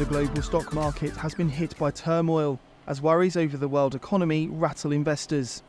The global stock market has been hit by turmoil as worries over the world economy rattle investors.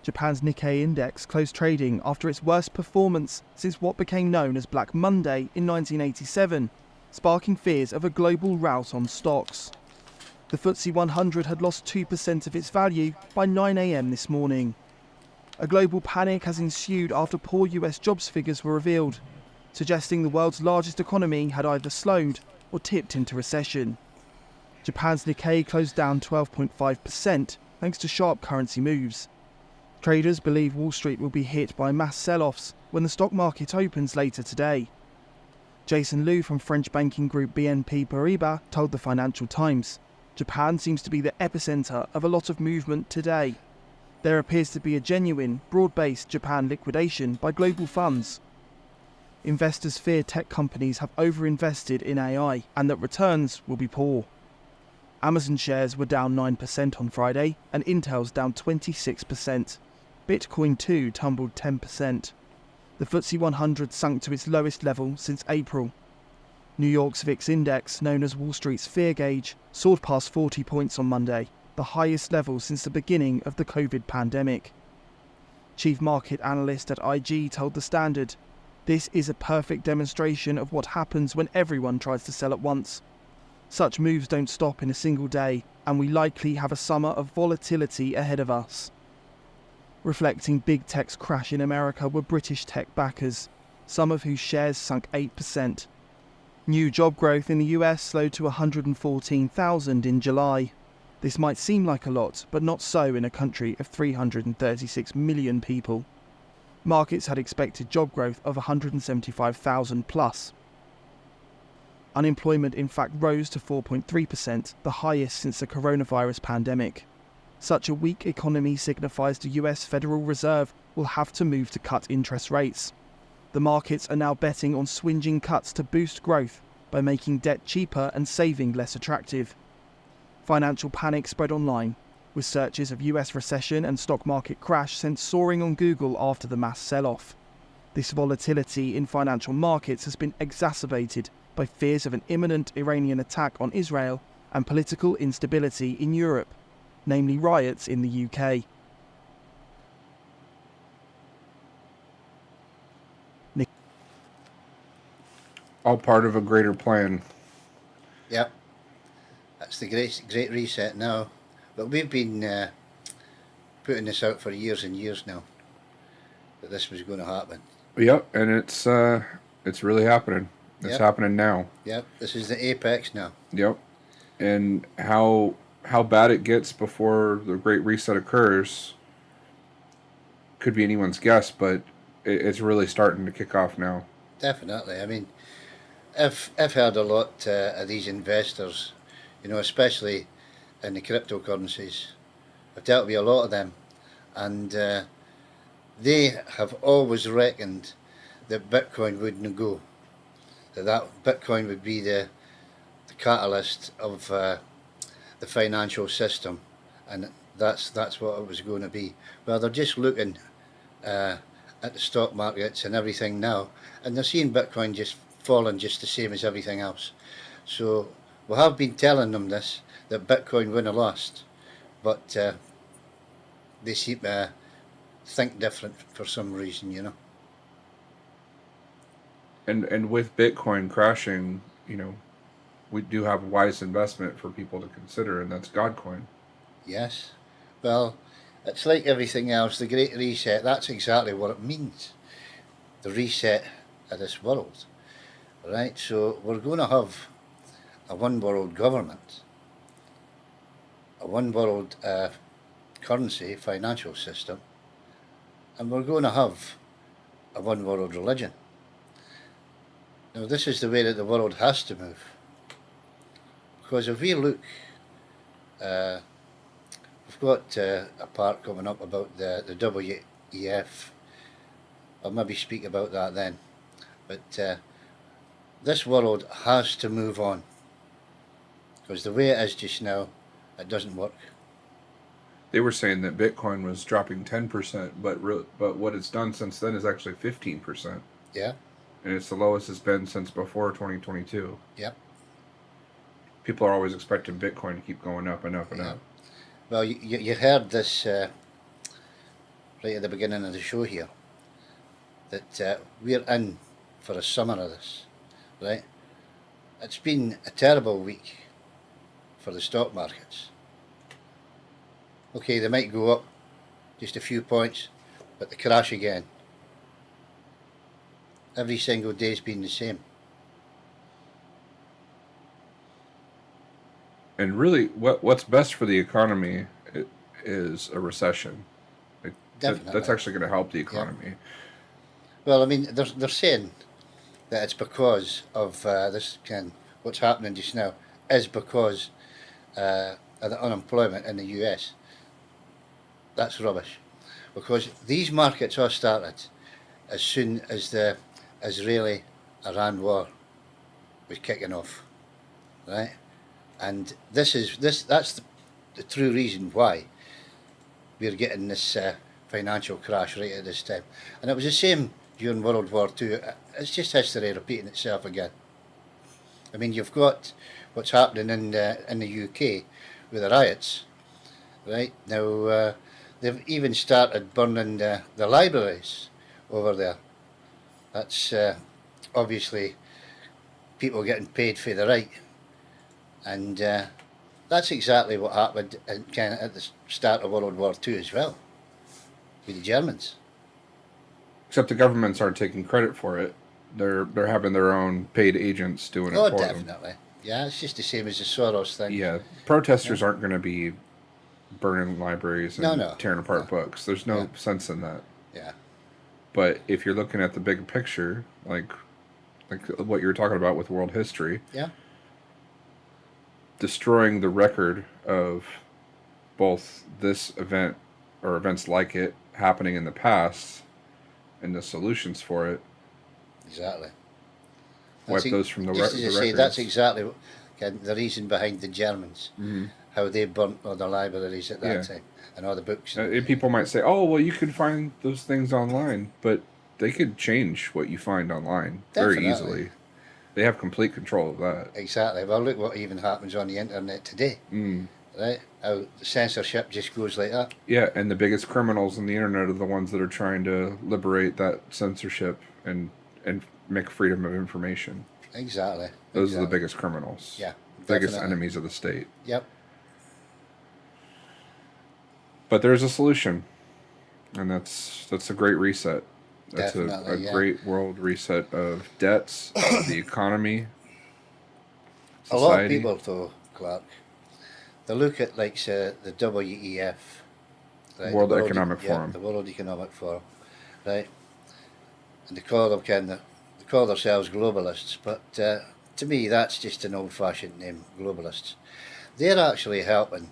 Japan's Nikkei index closed trading after its worst performance since what became known as Black Monday in 1987, sparking fears of a global rout on stocks. The FTSE 100 had lost 2% of its value by 9 a.m. this morning. A global panic has ensued after poor US jobs figures were revealed, suggesting the world's largest economy had either slowed or tipped into recession. Japan's Nikkei closed down 12.5% thanks to sharp currency moves. Traders believe Wall Street will be hit by mass sell-offs when the stock market opens later today. Jason Liu from French banking group BNP Paribas told the Financial Times, Japan seems to be the epicenter of a lot of movement today. There appears to be a genuine, broad-based Japan liquidation by global funds. Investors fear tech companies have overinvested in AI and that returns will be poor. Amazon shares were down 9% on Friday and Intel's down 26%. Bitcoin too tumbled 10%. The FTSE 100 sunk to its lowest level since April. New York's VIX index, known as Wall Street's fear gauge, soared past 40 points on Monday, the highest level since the beginning of the COVID pandemic. Chief market analyst at IG told The Standard, "This is a perfect demonstration of what happens when everyone tries to sell at once. Such moves don't stop in a single day, and we likely have a summer of volatility ahead of us." Reflecting big tech's crash in America were British tech backers, some of whose shares sunk 8%. New job growth in the US slowed to 114,000 in July. This might seem like a lot, but not so in a country of 336 million people. Markets had expected job growth of 175,000 plus. Unemployment in fact rose to 4.3%, the highest since the coronavirus pandemic. Such a weak economy signifies the US Federal Reserve will have to move to cut interest rates. The markets are now betting on swinging cuts to boost growth by making debt cheaper and saving less attractive. Financial panic spread online, with searches of US recession and stock market crash sent soaring on Google after the mass sell-off. This volatility in financial markets has been exacerbated by fears of an imminent Iranian attack on Israel and political instability in Europe, namely riots in the UK. All part of a greater plan. Yep. That's the great reset now. But we've been putting this out for years and years now, that this was going to happen. Yep, and it's really happening. It's happening now. Yep, this is the apex now. Yep. And how bad it gets before the Great Reset occurs could be anyone's guess, but it's really starting to kick off now. Definitely. I mean, I've heard a lot of these investors, especially in the cryptocurrencies. I've dealt with a lot of them, and they have always reckoned that Bitcoin wouldn't go. That Bitcoin would be the catalyst of the financial system, and that's what it was going to be. Well, they're just looking at the stock markets and everything now, and they're seeing Bitcoin just falling just the same as everything else. So we have been telling them this, that Bitcoin wouldn't last, but they seem to think different for some reason, And with Bitcoin crashing, we do have a wise investment for people to consider, and that's Godcoin. Yes. Well, it's like everything else, the Great Reset, that's exactly what it means. The reset of this world. Right? So we're going to have a one world government, a one world currency, financial system, and we're going to have a one world religion. Now, this is the way that the world has to move. Because if we look, we've got a part coming up about the WEF. I'll maybe speak about that then. But this world has to move on. Because the way it is just now, it doesn't work. They were saying that Bitcoin was dropping 10%, but what it's done since then is actually 15%. Yeah. And it's the lowest it's been since before 2022. Yep. people are always expecting Bitcoin to keep going up and up and Yeah. up. Well, you heard this right at the beginning of the show here, that we're in for a summer of this, right? It's been a terrible week for the stock markets. Okay, they might go up just a few points, but they crash again. Every single day's been the same. And really, what's best for the economy is a recession. Definitely. That's actually going to help the economy. Well, I mean, they're saying that it's because of what's happening just now is because of the unemployment in the US. That's rubbish, because these markets all started as soon as the Israeli-Iran war was kicking off, right? And that's the true reason why we're getting this financial crash right at this time. And it was the same during World War II. It's just history repeating itself again. I mean, you've got what's happening in the UK with the riots, right? Now, they've even started burning the libraries over there. That's obviously people getting paid for the right. And that's exactly what happened at the start of World War II as well, with the Germans. Except the governments aren't taking credit for it. They're having their own paid agents doing it for them. Definitely. Yeah, it's just the same as the Soros thing. Yeah, protesters aren't going to be burning libraries and tearing apart books. There's no sense in that. Yeah. But if you're looking at the big picture, like what you were talking about with world history, destroying the record of both this event or events like it happening in the past and the solutions for it. Exactly. Wipe those from the records. That's exactly the reason behind the Germans, how they burnt all the libraries at that time and all the books. People might say, "Oh, well, you can find those things online," but they could change what you find online very easily. They have complete control of that. Exactly. Well, look what even happens on the internet today. Right? How the censorship just goes like that. Yeah, and the biggest criminals on the internet are the ones that are trying to liberate that censorship and make freedom of information. Exactly. Those are the biggest criminals. Yeah. Biggest enemies of the state. Yep. But there's a solution, and that's a great reset. That's a great world reset of debts, of the economy, society. A lot of people, though, Clark, they look at like the WEF, right? World Economic Forum. The World Economic Forum, right? And they call themselves globalists, but to me that's just an old-fashioned name, globalists. They're actually helping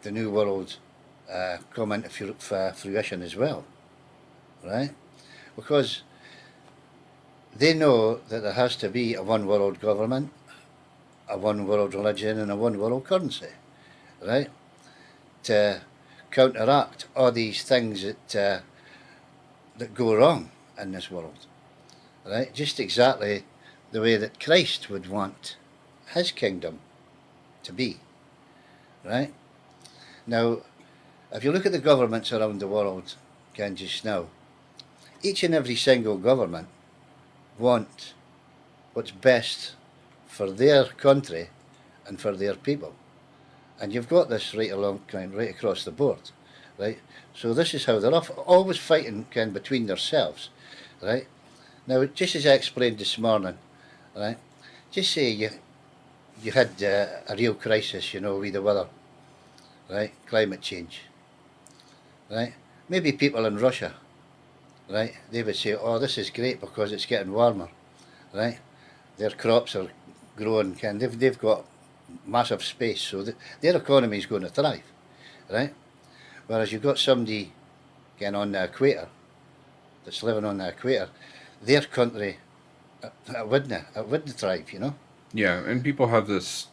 the new world come into fruition as well, right? Because they know that there has to be a one world government, a one world religion, and a one world currency, right? To counteract all these things that go wrong in this world, right? Just exactly the way that Christ would want his kingdom to be, right? Now, if you look at the governments around the world, Ken, just now, each and every single government want what's best for their country and for their people. And you've got this right across the board, right? So this is how they're always fighting between themselves, right? Now, just as I explained this morning, right? Just say you had a real crisis, with the weather, right? Climate change, right? Maybe people in Russia, right? They would say, "Oh, this is great because it's getting warmer," right? Their crops are growing, they've got massive space, so their economy is going to thrive, right? Whereas you've got somebody on the equator that's living on the equator, their country it wouldn't thrive, Yeah, and people have this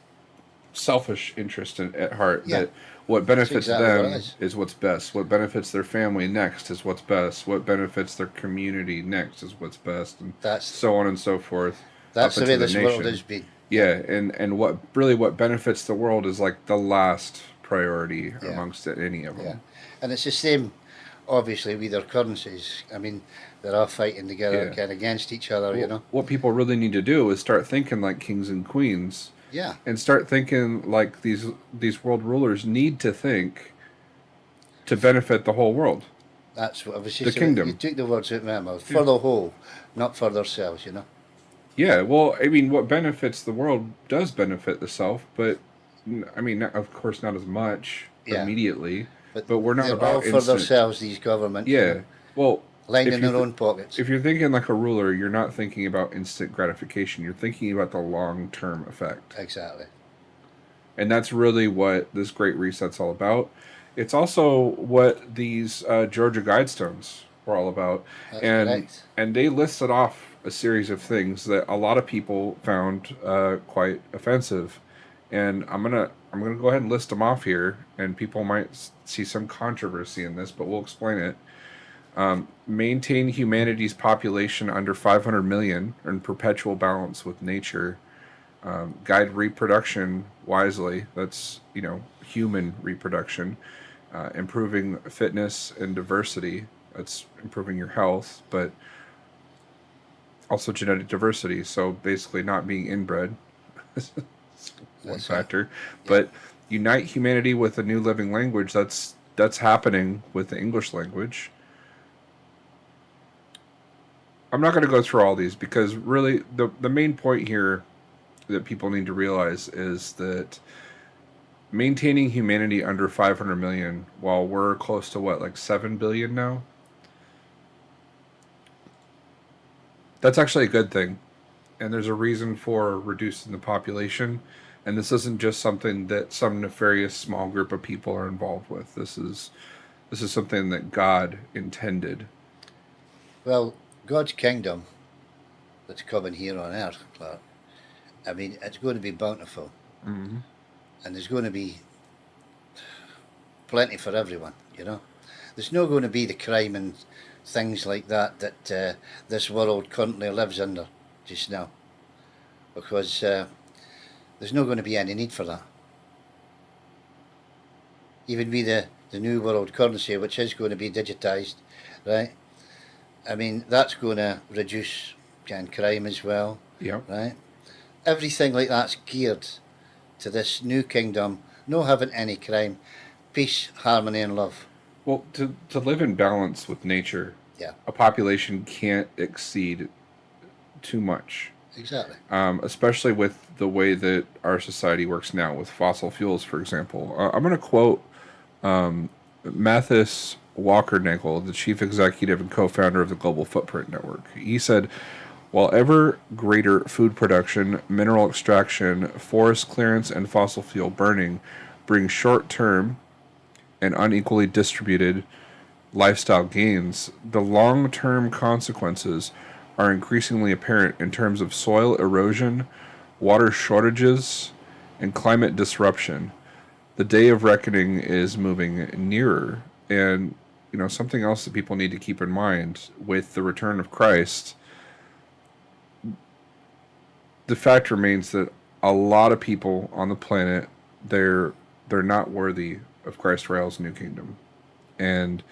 selfish interest at heart that what benefits them is what's best. What benefits their family next is what's best. What benefits their community next is what's best, and so on and so forth. That's the way this world has been. Yeah, and what benefits the world is like the last priority Yeah, amongst any of yeah. them. And it's the same, obviously, with their currencies. I mean, they're all fighting together, Yeah. kind of against each other, you Well, know. what people really need to do is start thinking like kings and queens, Yeah, and start thinking like these world rulers need to think to benefit the whole world, that's what I was the just. You kingdom. took the words out of my mouth. Yeah. For the whole, not for themselves, you know. Yeah, well, I mean, what benefits the world does benefit the self, but I mean, of course, not as much Yeah, immediately. but But we're not they're all about for instant. themselves. These governments, you know, Yeah. Well, lining if you their own pockets. if you're thinking like a ruler, you're not thinking about instant gratification. You're thinking about the long term effect, Exactly. and that's really what this Great Reset's all about. It's also what these Georgia Guidestones were all about, That's and correct. they listed off a series of things that a lot of people found quite offensive, and I'm gonna go ahead and list them off here, and people might see some controversy in this, but we'll explain it. Maintain humanity's population under 500 million in perpetual balance with nature. Guide reproduction wisely. That's, human reproduction. Improving fitness and diversity. That's improving your health, but also genetic diversity. So basically, not being inbred. One That's right. factor. Yeah. But unite humanity with a new living language. That's happening with the English language. I'm not going to go through all these because really the main point here that people need to realize is that maintaining humanity under 500 million while we're close to what, like 7 billion now, that's actually a good thing, and there's a reason for reducing the population, and this isn't just something that some nefarious small group of people are involved with. This is something that God intended. Well, God's kingdom that's coming here on earth, Clark. I mean, it's going to be bountiful, Mm-hmm. and there's going to be plenty for everyone. You know, there's not going to be the crime and things like that that this world currently lives under just now, because there's not going to be any need for that. Even with the new world currency, which is going to be digitised, right? I mean, that's going to reduce crime as well, Yeah. right? Everything like that's geared to this new kingdom, no having any crime, peace, harmony, and love. Well, to live in balance with nature, Yeah, a population can't exceed too much. exactly. Especially with the way that our society works now with fossil fuels, for example. I'm going to quote Mathis Walker-Nagel, the chief executive and co-founder of the Global Footprint Network. He said, while ever greater food production, mineral extraction, forest clearance, and fossil fuel burning bring short-term and unequally distributed lifestyle gains, the long-term consequences are increasingly apparent in terms of soil erosion, water shortages, and climate disruption. The day of reckoning is moving nearer. And, something else that people need to keep in mind with the return of Christ, the fact remains that a lot of people on the planet, they're not worthy of Christ Rail's new kingdom. And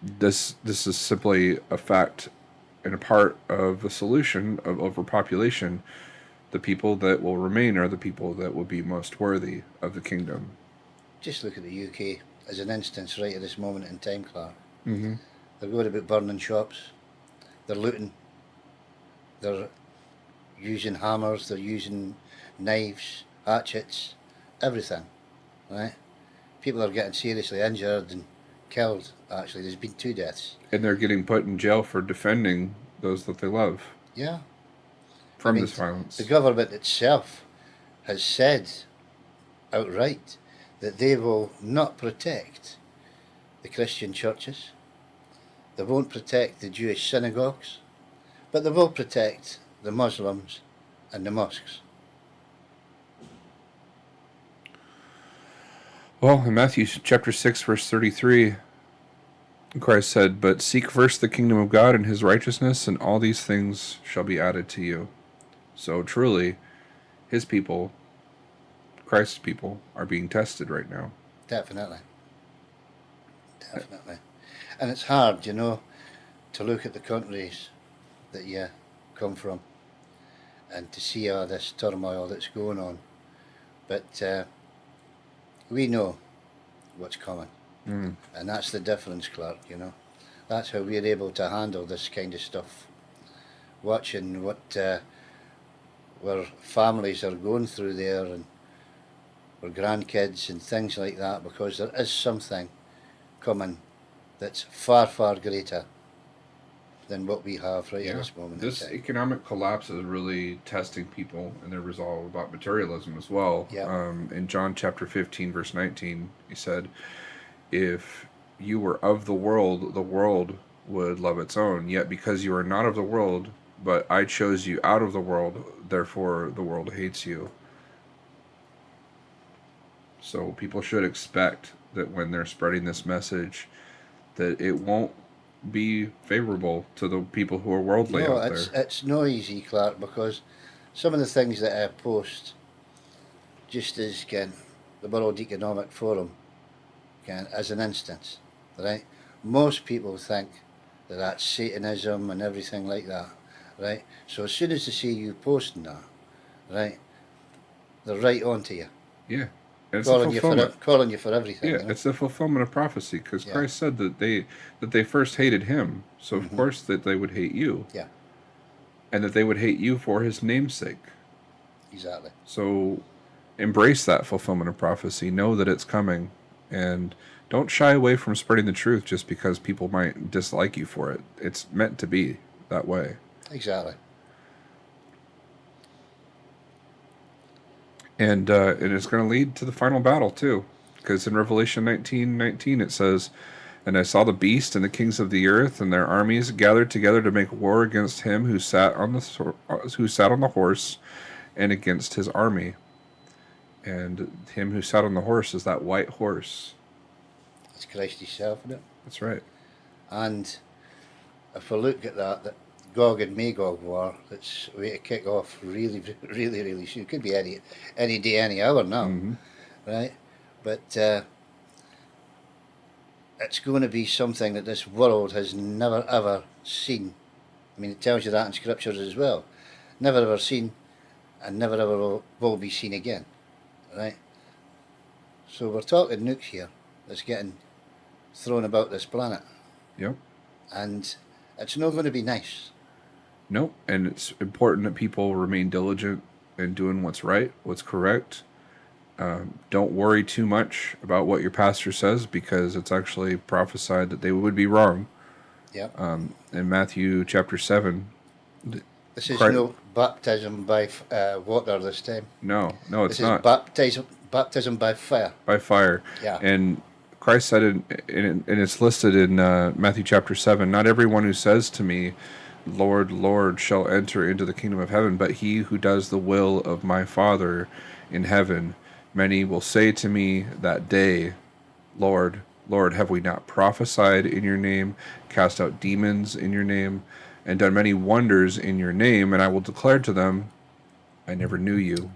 this is simply a fact and a part of the solution of overpopulation. The people that will remain are the people that will be most worthy of the kingdom. Just look at the UK as an instance right at this moment in time, Clark. Mm-hmm. They're going about burning shops, they're looting, they're using hammers, they're using knives, hatchets, everything, right? People are getting seriously injured and killed, actually. There's been 2 deaths. And they're getting put in jail for defending those that they love Yeah. from I mean, this violence. the government itself has said outright that they will not protect the Christian churches, they won't protect the Jewish synagogues, but they will protect the Muslims and the mosques. Well, in Matthew chapter 6, verse 33, Christ said, "But seek first the kingdom of God and his righteousness, and all these things shall be added to you." So truly, his people, Christ's people, are being tested right now. Definitely. Definitely. And it's hard, to look at the countries that you come from and to see all this turmoil that's going on. But we know what's coming. Mm. And that's the difference, Clark, That's how we're able to handle this kind of stuff. Watching what our families are going through there and our grandkids and things like that, because there is something coming that's far, far greater than what we have right at this moment. This in time. economic collapse is really testing people and their resolve about materialism as well. Yeah. In John chapter 15, verse 19, he said, if you were of the world would love its own. Yet because you are not of the world, but I chose you out of the world, therefore the world hates you. So people should expect that when they're spreading this message, that it won't be favorable to the people who are worldly out there. It's no easy, Clark, because some of the things that I post, just as the World Economic Forum, as an instance, right? Most people think that that's Satanism and everything like that, right? So as soon as they see you posting that, right, they're right onto you. Yeah. And it's calling you for everything. Yeah, it's the fulfillment of prophecy, because Yeah. Christ said that they first hated him, so of course that they would hate you. Yeah. And that they would hate you for his name's sake. Exactly. So embrace that fulfillment of prophecy. Know that it's coming, and don't shy away from spreading the truth just because people might dislike you for it. It's meant to be that way. Exactly. And it's going to lead to the final battle too, because in Revelation 19:19 it says, "And I saw the beast and the kings of the earth and their armies gathered together to make war against him who sat on the horse, and against his army." And him who sat on the horse is that white horse. It's Christ himself, isn't it? That's right. And if we look at that Gog and Magog war, that's way to kick off really, really, really soon. Could be any day, any hour now, right? But it's going to be something that this world has never ever seen. I mean, it tells you that in scriptures as well. Never ever seen, and never ever will be seen again, right? So we're talking nukes here that's getting thrown about this planet. Yep. And it's not going to be nice. Nope. And it's important that people remain diligent in doing what's right, what's correct. Don't worry too much about what your pastor says, because it's actually prophesied that they would be wrong. Yeah. In Matthew chapter 7. This is no baptism by water this time. No, it's not. This is baptism by fire. By fire. Yeah. And Christ said, and it's listed in Matthew chapter 7, "Not everyone who says to me, 'Lord, Lord,' shall enter into the kingdom of heaven, but he who does the will of my Father in heaven. Many will say to me that day, 'Lord, Lord, have we not prophesied in your name, cast out demons in your name, and done many wonders in your name?' And I will declare to them, 'I never knew you.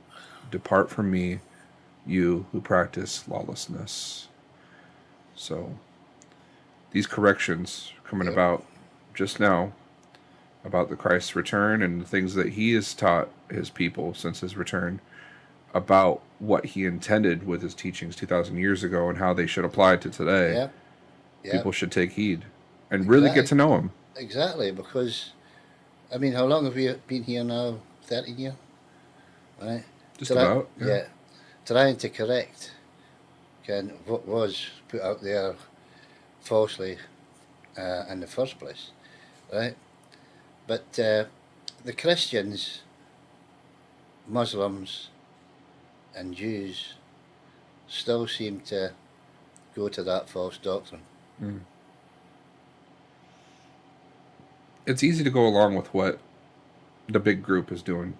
Depart from me, you who practice lawlessness.'" So these corrections coming about just now about the Christ's return and the things that he has taught his people since his return about what he intended with his teachings 2,000 years ago and how they should apply to today. Yeah. People should take heed and really get to know him. Exactly, because, I mean, how long have we been here now? 13 years? Right? Just about. Yeah. Trying to correct what was put out there falsely in the first place, right? But the Christians, Muslims, and Jews still seem to go to that false doctrine. Mm. It's easy to go along with what the big group is doing.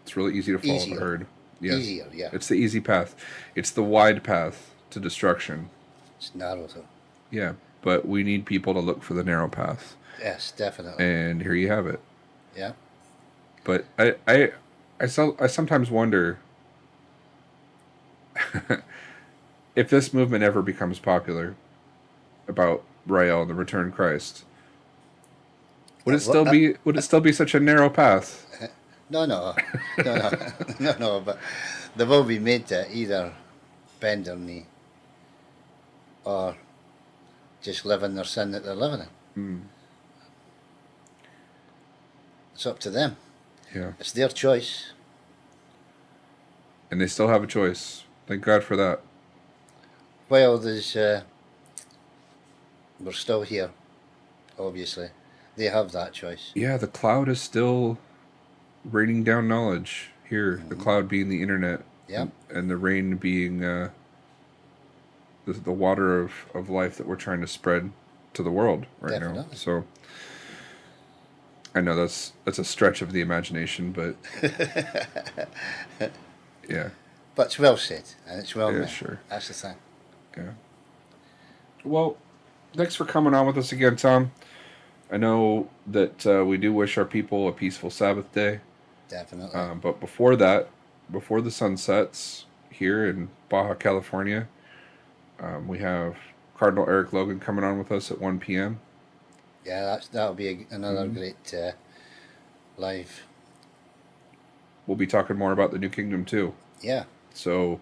It's really easy to follow the herd. Yes. Easier, yeah. It's the easy path. It's the wide path to destruction. It's narrow, though. Yeah, but we need people to look for the narrow path. Yes, definitely. And here you have it. Yeah. But I I sometimes wonder if this movement ever becomes popular about Rael and the returned Christ. Would it still be such a narrow path? No, no, no, no, no, no. But they will be made to either bend their knee or just live in their sin that they're living in. Mm, It's up to them. yeah. It's their choice. And they still have a choice. Thank God for that. Well, we're still here. Obviously, they have that choice. Yeah, the cloud is still raining down knowledge here. The cloud being the internet. Yep. And the rain being the water of life that we're trying to spread to the world right now. Definitely. So I know that's a stretch of the imagination, but yeah. But it's well said, and it's well Yeah, meant. sure. That's the thing. Yeah. Well, thanks for coming on with us again, Tom. I know that we do wish our people a peaceful Sabbath day. Definitely. But before that, before the sun sets here in Baja California, we have Cardinal Eric Logan coming on with us at 1 p.m. Yeah, that'll be another great live. We'll be talking more about the New Kingdom too. Yeah. So,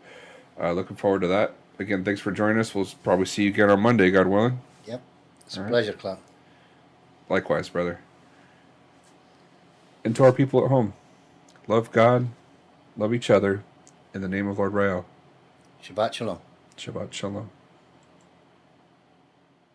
looking forward to that. Again, thanks for joining us. We'll probably see you again on Monday, God willing. Yep. It's All a right. pleasure, Clark. Likewise, brother. And to our people at home, love God, love each other, in the name of Lord Rael. Shabbat Shalom. Shabbat Shalom.